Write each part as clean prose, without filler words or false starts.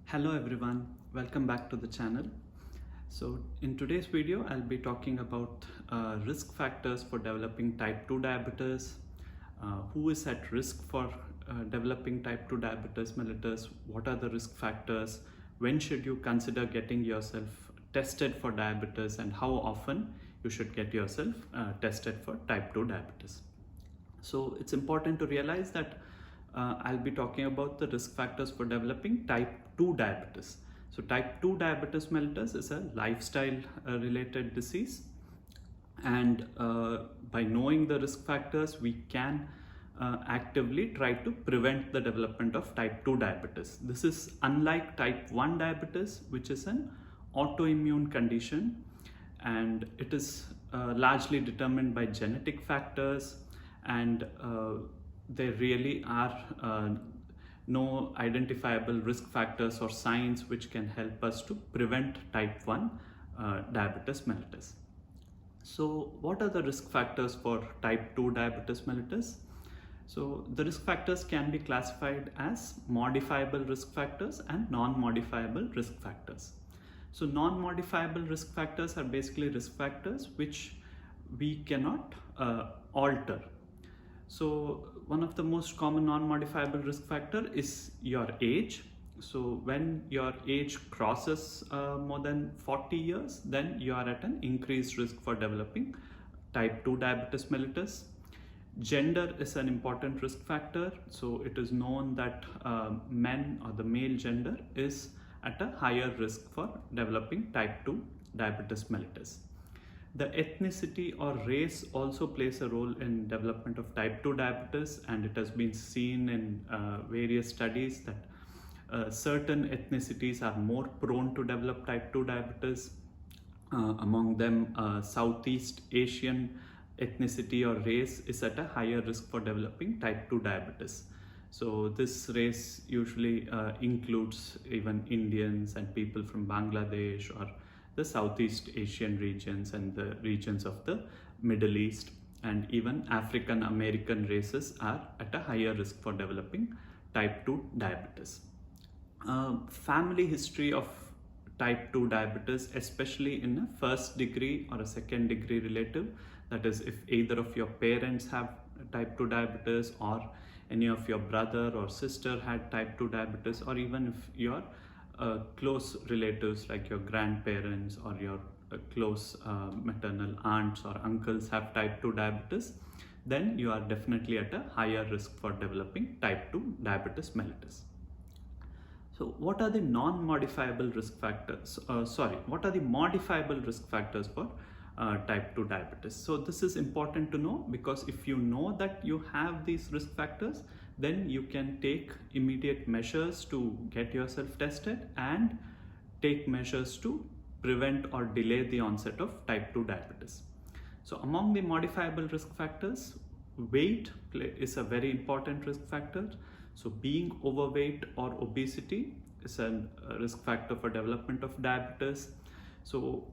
Hello everyone, welcome back to the channel. So in today's video, I'll be talking about risk factors for developing type 2 diabetes, who is at risk for developing type 2 diabetes mellitus, what are the risk factors, when should you consider getting yourself tested for diabetes, and how often you should get yourself tested for type 2 diabetes. So it's important to realize that I'll be talking about the risk factors for developing type 2 diabetes. So type 2 diabetes mellitus is a lifestyle related disease, and by knowing the risk factors we can actively try to prevent the development of type 2 diabetes. This is unlike type 1 diabetes, which is an autoimmune condition, and it is largely determined by genetic factors, and there really are no identifiable risk factors or signs which can help us to prevent type 1 diabetes mellitus. So what are the risk factors for type 2 diabetes mellitus? So the risk factors can be classified as modifiable risk factors and non-modifiable risk factors. So non-modifiable risk factors are basically risk factors which we cannot alter. So one of the most common non-modifiable risk factor is your age. So when your age crosses more than 40 years, then you are at an increased risk for developing type 2 diabetes mellitus. Gender is an important risk factor. So it is known that men, or the male gender, is at a higher risk for developing type 2 diabetes mellitus. The ethnicity or race also plays a role in development of type 2 diabetes, and it has been seen in various studies that certain ethnicities are more prone to develop type 2 diabetes. Among them, Southeast Asian ethnicity or race is at a higher risk for developing type 2 diabetes. So this race usually includes even Indians and people from Bangladesh, or the Southeast Asian regions and the regions of the Middle East, and even African American races are at a higher risk for developing type 2 diabetes. Family history of type 2 diabetes, especially in a first degree or a second degree relative, that is, if either of your parents have type 2 diabetes, or any of your brother or sister had type 2 diabetes, or even if your close relatives like your grandparents or your close maternal aunts or uncles have type 2 diabetes, then you are definitely at a higher risk for developing type 2 diabetes mellitus. So what are the non-modifiable risk factors? What are the modifiable risk factors for type 2 diabetes? So this is important to know, because if you know that you have these risk factors, then you can take immediate measures to get yourself tested and take measures to prevent or delay the onset of type 2 diabetes. So among the modifiable risk factors, weight is a very important risk factor. So being overweight or obesity is a risk factor for development of diabetes. So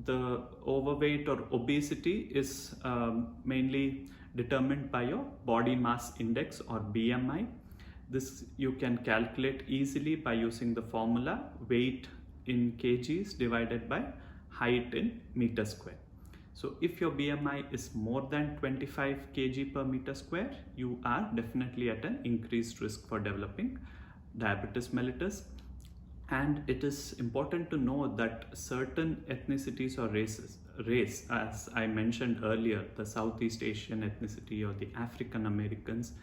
the overweight or obesity is mainly determined by your body mass index or BMI. This you can calculate easily by using the formula weight in kgs divided by height in meter square. So if your BMI is more than 25 kg per meter square, you are definitely at an increased risk for developing diabetes mellitus. And it is important to know that certain ethnicities or race, as I mentioned earlier, the Southeast Asian ethnicity or the African Americans,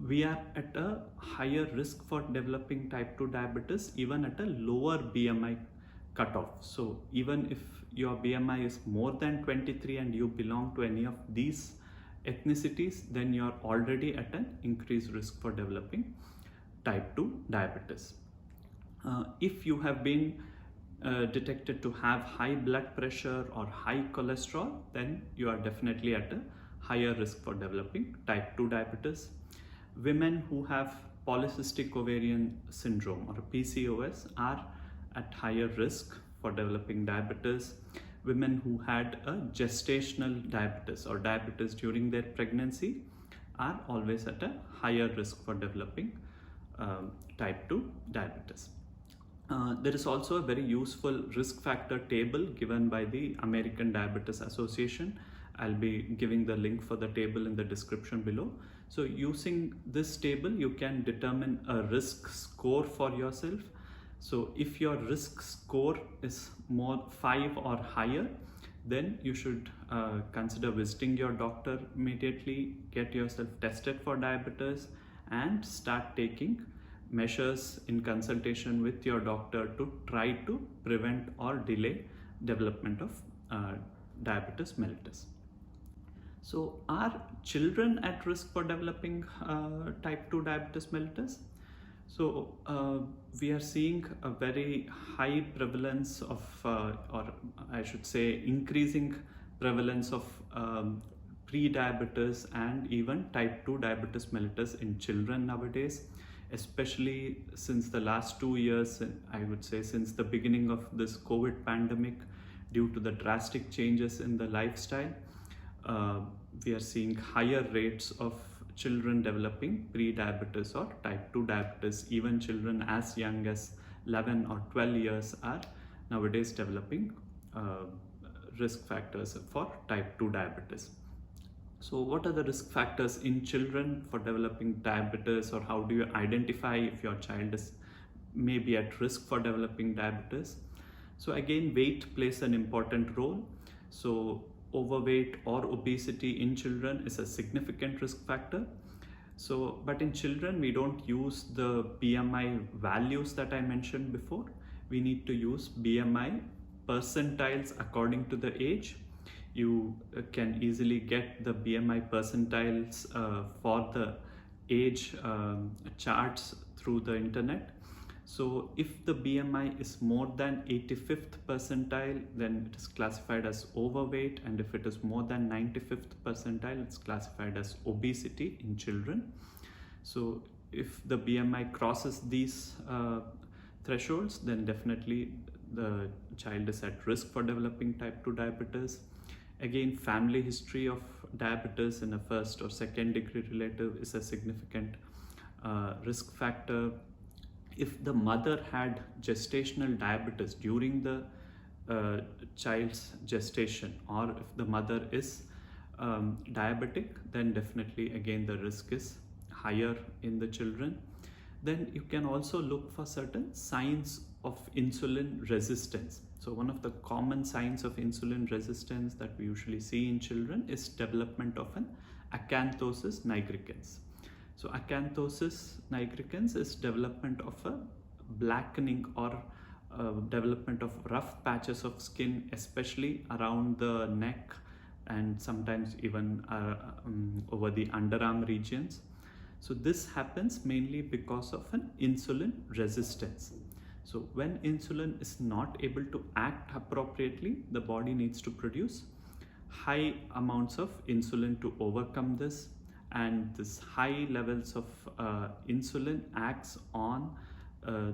we are at a higher risk for developing type 2 diabetes even at a lower BMI cutoff. So even if your BMI is more than 23 and you belong to any of these ethnicities, then you are already at an increased risk for developing type 2 diabetes. If you have been detected to have high blood pressure or high cholesterol, then you are definitely at a higher risk for developing type 2 diabetes. Women who have polycystic ovarian syndrome or PCOS are at higher risk for developing diabetes. Women who had a gestational diabetes or diabetes during their pregnancy are always at a higher risk for developing type 2 diabetes. There is also a very useful risk factor table given by the American Diabetes Association. I'll be giving the link for the table in the description below. So using this table, you can determine a risk score for yourself. So if your risk score is more 5 or higher, then you should consider visiting your doctor immediately, get yourself tested for diabetes, and start taking measures in consultation with your doctor to try to prevent or delay development of diabetes mellitus. So are children at risk for developing type 2 diabetes mellitus? So we are seeing a very high prevalence of, or I should say increasing prevalence of pre-diabetes and even type 2 diabetes mellitus in children nowadays, especially since the last 2 years, I would say since the beginning of this COVID pandemic, due to the drastic changes in the lifestyle. We are seeing higher rates of children developing pre-diabetes or type 2 diabetes. Even children as young as 11 or 12 years are nowadays developing risk factors for type 2 diabetes. So what are the risk factors in children for developing diabetes, or how do you identify if your child is maybe at risk for developing diabetes? So again, weight plays an important role. So overweight or obesity in children is a significant risk factor. So, but in children, we don't use the BMI values that I mentioned before. We need to use BMI percentiles according to the age. You can easily get the BMI percentiles for the age charts through the internet. So if the BMI is more than 85th percentile, then it is classified as overweight, and if it is more than 95th percentile, it's classified as obesity in children. So if the BMI crosses these thresholds, then definitely the child is at risk for developing type 2 diabetes. Again, family history of diabetes in a first or second degree relative is a significant risk factor. If the mother had gestational diabetes during the child's gestation, or if the mother is diabetic, then definitely again the risk is higher in the children. Then you can also look for certain signs of insulin resistance. So one of the common signs of insulin resistance that we usually see in children is development of an acanthosis nigricans. So acanthosis nigricans is development of a blackening or development of rough patches of skin, especially around the neck and sometimes even over the underarm regions. So this happens mainly because of an insulin resistance. So when insulin is not able to act appropriately, the body needs to produce high amounts of insulin to overcome this. And this high levels of insulin acts on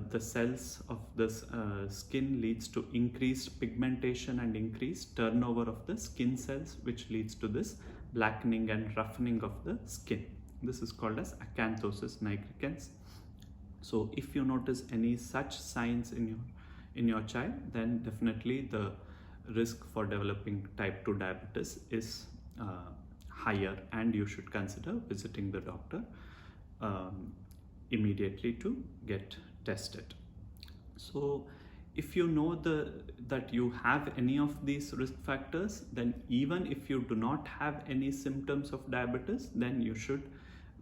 the cells of this skin, leads to increased pigmentation and increased turnover of the skin cells, which leads to this blackening and roughening of the skin. This is called as acanthosis nigricans. So if you notice any such signs in your child, then definitely the risk for developing type 2 diabetes is higher, and you should consider visiting the doctor immediately to get tested. So if you know that you have any of these risk factors, then even if you do not have any symptoms of diabetes, then you should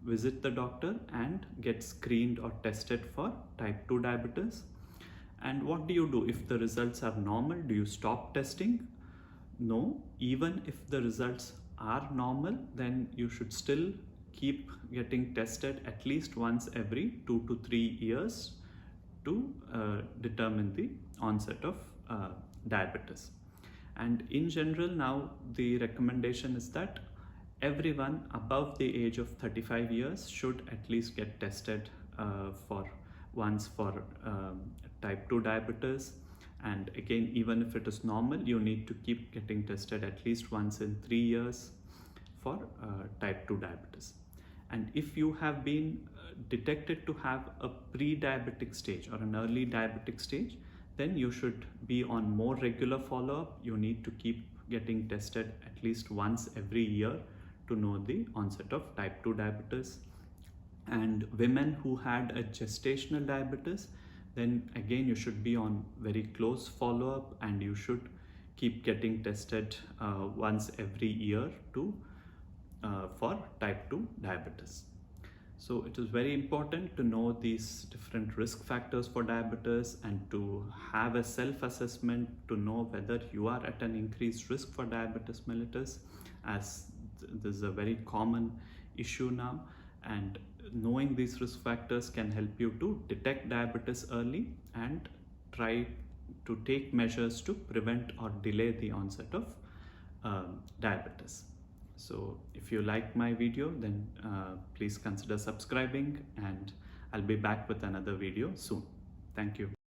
visit the doctor and get screened or tested for type 2 diabetes. And what do you do if the results are normal? Do you stop testing? No, even if the results are normal, then you should still keep getting tested at least once every 2 to 3 years to determine the onset of diabetes. And in general, now the recommendation is that everyone above the age of 35 years should at least get tested for type 2 diabetes. And again, even if it is normal, you need to keep getting tested at least once in 3 years for type 2 diabetes. And if you have been detected to have a pre-diabetic stage or an early diabetic stage, then you should be on more regular follow-up. You need to keep getting tested at least once every year to know the onset of type 2 diabetes. And women who had a gestational diabetes, then again you should be on very close follow-up, and you should keep getting tested once every year to for type 2 diabetes. So it is very important to know these different risk factors for diabetes and to have a self-assessment to know whether you are at an increased risk for diabetes mellitus, as this is a very common issue now. And knowing these risk factors can help you to detect diabetes early and try to take measures to prevent or delay the onset of diabetes. So if you like my video, then please consider subscribing, and I'll be back with another video soon. Thank you.